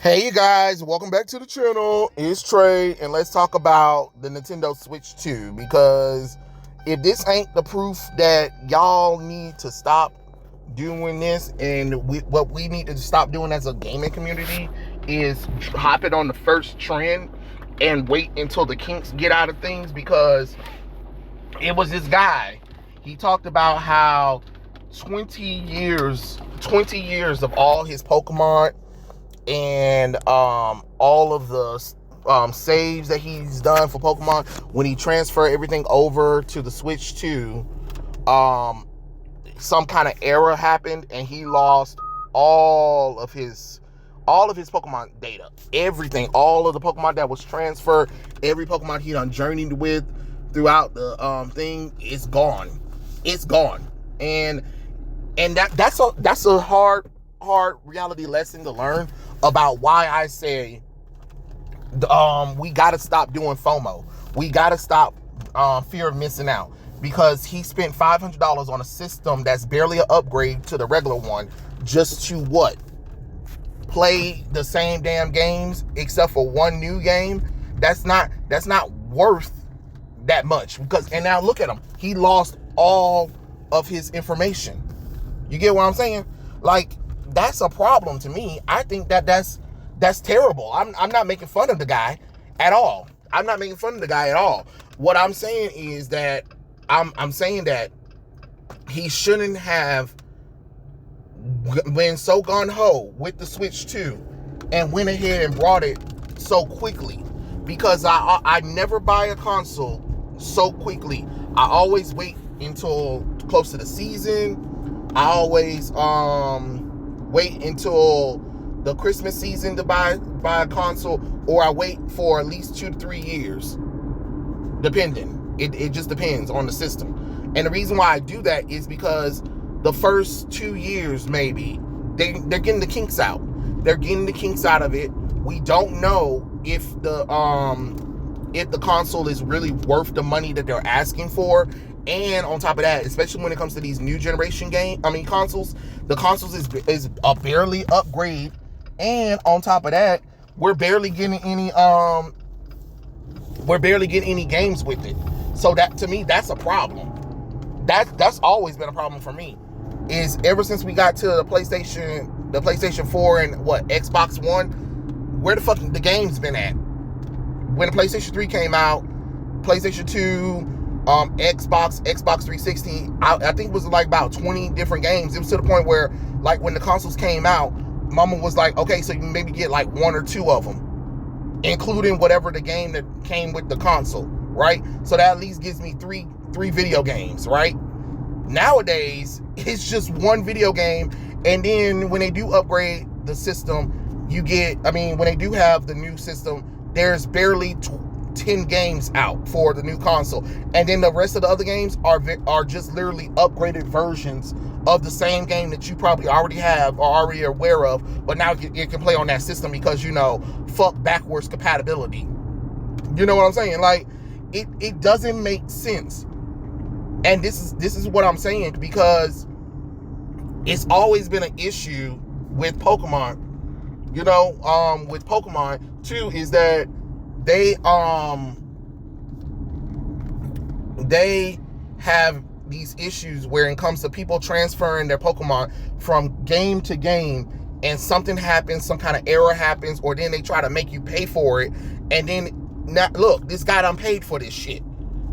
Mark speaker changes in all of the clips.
Speaker 1: Hey you guys, welcome back to the channel. It's Trey, and let's talk about the Nintendo Switch 2, because if this ain't the proof that y'all need to stop doing this, and what we need to stop doing as a gaming community is hopping on the first trend and wait until the kinks get out of things. Because it was this guy, he talked about how 20 years of all his Pokemon and all of the saves that he's done for Pokemon, when he transferred everything over to the Switch 2, some kind of error happened and he lost all of his Pokemon data. Everything, all of the Pokemon that was transferred, every Pokemon he done journeyed with throughout the thing, is gone. It's gone. And that's a hard reality lesson to learn about why I say we gotta stop doing FOMO. We gotta stop fear of missing out, because he spent $500 on a system that's barely an upgrade to the regular one, just to what? Play the same damn games except for one new game. That's not worth that much. And now look at him. He lost all of his information. You get what I'm saying? Like, that's a problem to me. I think that's terrible. I'm not making fun of the guy at all. What I'm saying is that I'm saying that he shouldn't have been so gung-ho with the Switch 2 and went ahead and brought it so quickly, because I never buy a console so quickly. I always wait until close to the season. I always wait until the Christmas season to buy a console, or I wait for at least 2 to 3 years, depending. It just depends on the system. And the reason why I do that is because the first 2 years, maybe, they're getting the kinks out. They're getting the kinks out of it. We don't know if the console is really worth the money that they're asking for. And on top of that, especially when it comes to these new generation consoles, the consoles is a barely upgrade. And on top of that, we're barely getting any games with it. So that, to me, that's a problem. That's always been a problem for me. Is ever since we got to the PlayStation 4 and Xbox One, where the fuck the games been at? When the PlayStation 3 came out, PlayStation 2, Xbox 360, I think it was like about 20 different games. It was to the point where, like, when the consoles came out, mama was like, okay, so you can maybe get like 1 or 2 of them, including whatever the game that came with the console, right? So that at least gives me three video games, right? Nowadays, it's just one video game. And then when they do upgrade the system, when they do have the new system, there's barely 10 games out for the new console, and then the rest of the other games are just literally upgraded versions of the same game that you probably already have or already are aware of, but now you can play on that system because, fuck backwards compatibility. You know what I'm saying? Like, it doesn't make sense. And this is what I'm saying, because it's always been an issue with Pokemon. With Pokemon too, is that they have these issues where it comes to people transferring their Pokemon from game to game, and something happens, some kind of error happens, or then they try to make you pay for it. And then, now look, this guy done paid for this shit.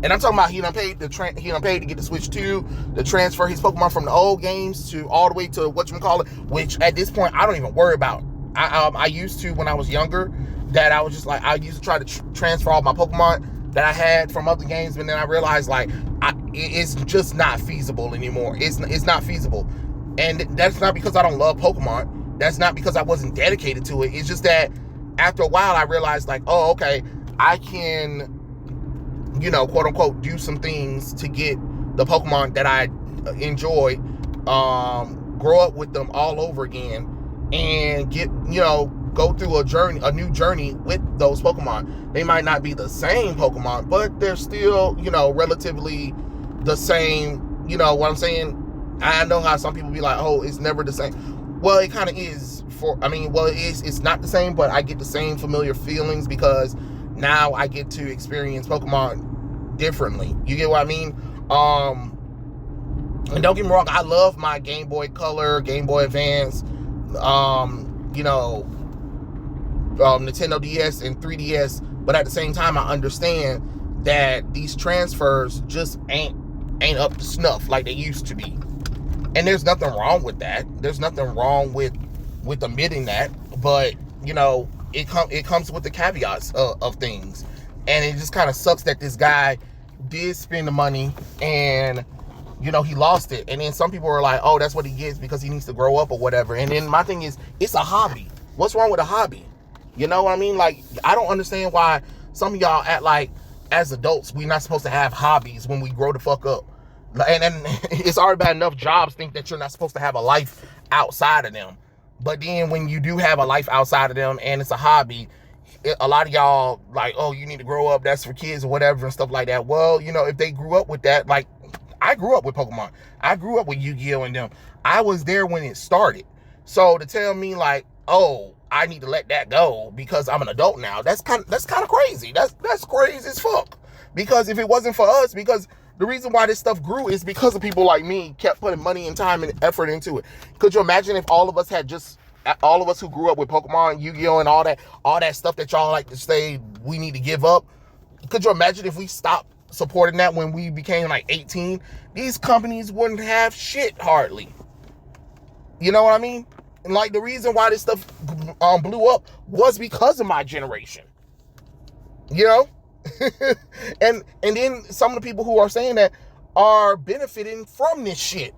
Speaker 1: And I'm talking about he done paid to get the Switch 2, to transfer his Pokemon from the old games to all the way to which at this point I don't even worry about. I used to, when I was younger, that I was just like, I used to try to transfer all my Pokemon that I had from other games, but then I realized, like, it's just not feasible anymore. It's not feasible. And that's not because I don't love Pokemon. That's not because I wasn't dedicated to it. It's just that after a while I realized, like, oh, okay, I can, quote unquote, do some things to get the Pokemon that I enjoy, grow up with them all over again, and get, go through a new journey with those Pokemon. They might not be the same Pokemon, but they're still, relatively the same. You know what I'm saying? I know how some people be like, oh, it's never the same. Well, it kind of is well, it's not the same, but I get the same familiar feelings because now I get to experience Pokemon differently. You get what I mean? And don't get me wrong, I love my Game Boy Color, Game Boy Advance, Nintendo DS and 3DS, but at the same time, I understand that these transfers just ain't up to snuff like they used to be. And there's nothing wrong with that. There's nothing wrong with admitting that, but it comes with the caveats of things. And it just kind of sucks that this guy did spend the money and he lost it. And then some people are like, oh, that's what he gets because he needs to grow up or whatever. And then my thing is, it's a hobby. What's wrong with a hobby? You know what I mean? Like, I don't understand why some of y'all act like as adults we're not supposed to have hobbies when we grow the fuck up. And it's already bad enough jobs think that you're not supposed to have a life outside of them. But then when you do have a life outside of them and it's a hobby, a lot of y'all like, oh, you need to grow up, that's for kids or whatever and stuff like that. Well, if they grew up with that, like I grew up with Pokemon. I grew up with Yu-Gi-Oh! And them. I was there when it started. So to tell me like, oh, I need to let that go because I'm an adult now, that's kind of crazy. That's crazy as fuck. Because if it wasn't for us, because the reason why this stuff grew is because of people like me kept putting money and time and effort into it. Could you imagine if all of us who grew up with Pokemon, Yu-Gi-Oh! And all that stuff that y'all like to say we need to give up? Could you imagine if we stopped supporting that when we became like 18? These companies wouldn't have shit hardly. You know what I mean? And like the reason why this stuff blew up was because of my generation. and then some of the people who are saying that are benefiting from this shit.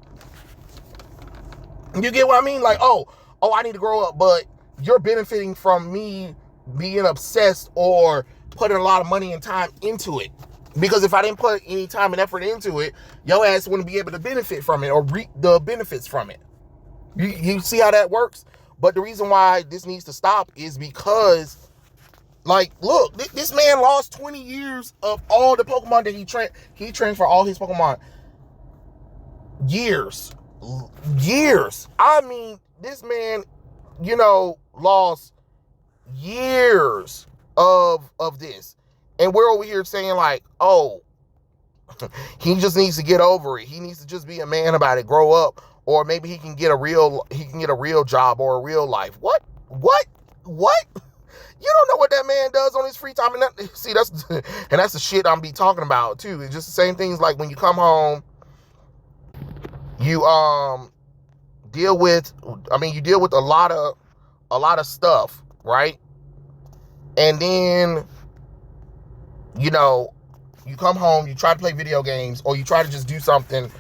Speaker 1: You get what I mean? Like, oh, I need to grow up, but you're benefiting from me being obsessed or putting a lot of money and time into it. Because if I didn't put any time and effort into it, your ass wouldn't be able to benefit from it or reap the benefits from it. You see how that works? But the reason why this needs to stop is because, like, look, this man lost 20 years of all the Pokemon that he trained for all his Pokemon. Years. I mean, this man, lost years of this. And we're over here saying like, oh, he just needs to get over it. He needs to just be a man about it, grow up, or maybe he can get a real job or a real life. What? You don't know what that man does on his free time. And that's the shit I'm be talking about too. It's just the same things like when you come home, you deal with a lot of stuff, right? And then you come home, you try to play video games, or you try to just do something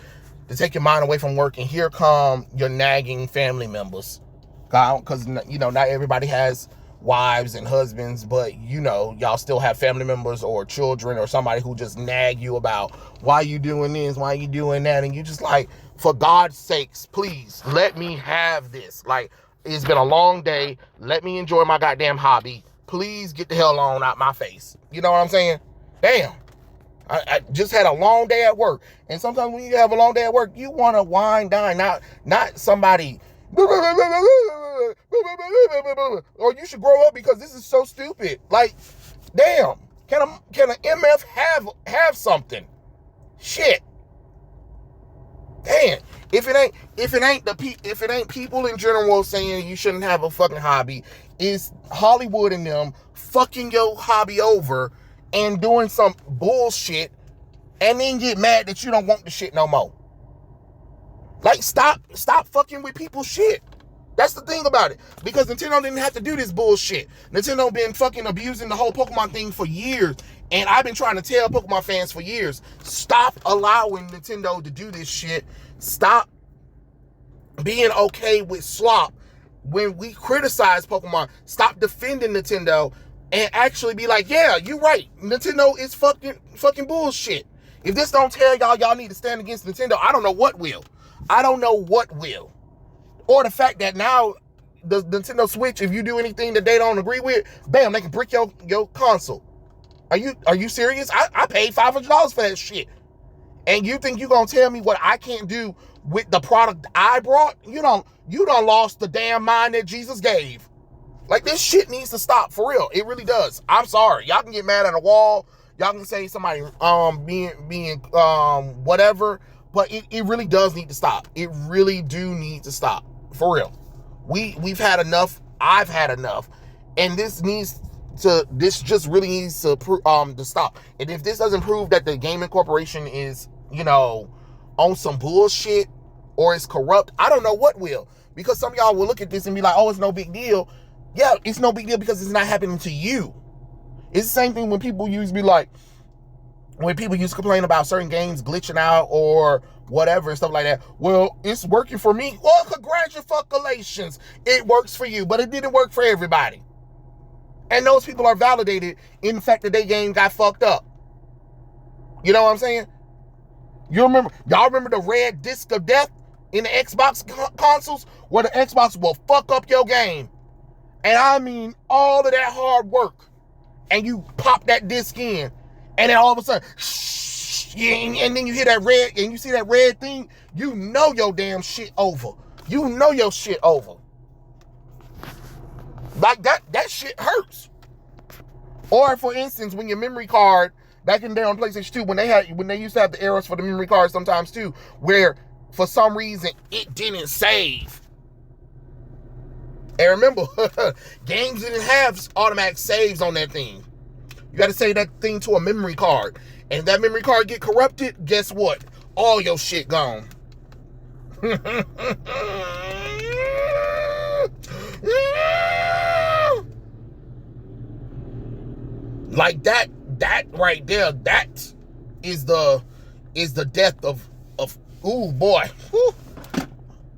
Speaker 1: to take your mind away from work, and here come your nagging family members. Because, not everybody has wives and husbands, but, y'all still have family members or children or somebody who just nag you about, why you doing this, why you doing that, and you just like, for God's sakes, please, let me have this. Like, it's been a long day. Let me enjoy my goddamn hobby. Please get the hell on out my face. You know what I'm saying? Damn. I just had a long day at work. And sometimes when you have a long day at work, you want to wine, dine, not somebody, or you should grow up because this is so stupid. Like, damn. Can an MF have something? Shit. Damn. If it ain't people in general saying you shouldn't have a fucking hobby, it's Hollywood and them fucking your hobby over and doing some bullshit and then get mad that you don't want the shit no more. Like, stop fucking with people's shit. That's the thing about it. Because Nintendo didn't have to do this bullshit. Nintendo been fucking abusing the whole Pokemon thing for years. And I've been trying to tell Pokemon fans for years, stop allowing Nintendo to do this shit. Stop being okay with slop when we criticize Pokemon. Stop defending Nintendo and actually be like, yeah, you're right. Nintendo is fucking bullshit. If this don't tell y'all need to stand against Nintendo, I don't know what will. Or the fact that now the Nintendo Switch, if you do anything that they don't agree with, bam, they can brick your console. Are you serious? I paid $500 for that shit. And you think you gonna tell me what I can't do with the product I brought, you done lost the damn mind that Jesus gave. Like, this shit needs to stop, for real. It really does. I'm sorry. Y'all can get mad at a wall. Y'all can say somebody being whatever, but it really does need to stop. It really do need to stop, for real. We've had enough. I've had enough, and this just really needs to stop. And if this doesn't prove that the gaming corporation is, on some bullshit or is corrupt, I don't know what will. Because some of y'all will look at this and be like, oh, it's no big deal. Yeah, it's no big deal because it's not happening to you. It's the same thing when people used to complain about certain games glitching out or whatever and stuff like that. Well, it's working for me. Well, congratulations. It works for you, but it didn't work for everybody. And those people are validated in the fact that their game got fucked up. You know what I'm saying? Y'all remember the red disc of death in the Xbox consoles where the Xbox will fuck up your game? And I mean all of that hard work. And you pop that disc in, and then all of a sudden, and then you hear that red, and you see that red thing, you know your damn shit over. You know your shit over. Like that shit hurts. Or for instance, when your memory card, back in there on PlayStation 2, when they used to have the errors for the memory card sometimes too, where for some reason it didn't save. And remember, games didn't have automatic saves on that thing. You got to save that thing to a memory card. And if that memory card get corrupted, guess what? All your shit gone. Like that right there, that is the death of ooh boy. Whew.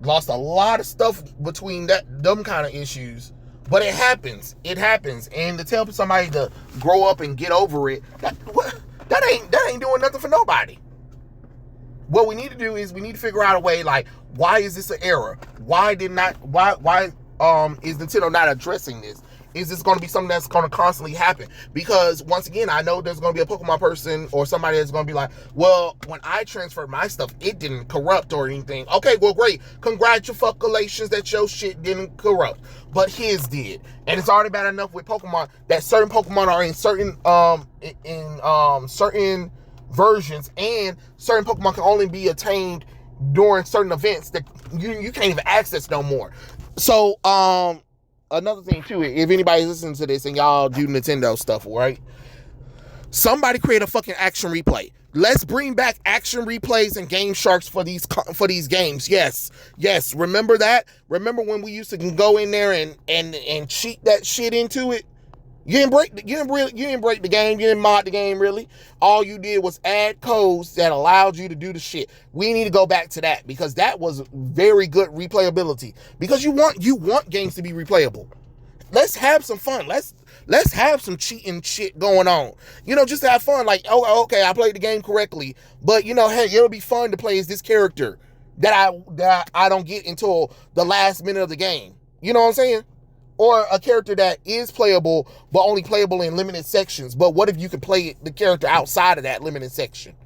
Speaker 1: Lost a lot of stuff between them kind of issues. But it happens. And to tell somebody to grow up and get over it, that ain't doing nothing for nobody. What we need to do is we need to figure out a way, like, why is this an error? Why is Nintendo not addressing this? Is this going to be something that's going to constantly happen? Because once again, I know there's going to be a Pokemon person or somebody that's going to be like, well, when I transferred my stuff, it didn't corrupt or anything. Okay, well, great. Congratulations that your shit didn't corrupt, but his did. And it's already bad enough with Pokemon that certain Pokemon are in certain versions, and certain Pokemon can only be attained during certain events that you can't even access no more. So, another thing too, if anybody's listening to this and y'all do Nintendo stuff, right? Somebody create a fucking action replay. Let's bring back action replays and Game Sharks for these games. Yes. Remember that? Remember when we used to go in there and cheat that shit into it? You didn't break the game. You didn't mod the game, really. All you did was add codes that allowed you to do the shit. We need to go back to that because that was very good replayability. Because you want games to be replayable. Let's have some fun. Let's have some cheating shit going on. Just to have fun. Like, oh, okay, I played the game correctly, but hey, it'll be fun to play as this character that I don't get until the last minute of the game. You know what I'm saying? Or a character that is playable, but only playable in limited sections. But what if you could play the character outside of that limited section?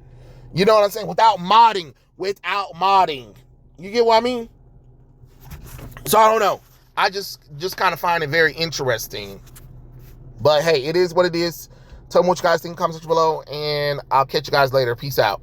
Speaker 1: You know what I'm saying? Without modding. You get what I mean? So I don't know. I just kind of find it very interesting. But hey, it is what it is. Tell me what you guys think in the comment section below, and I'll catch you guys later. Peace out.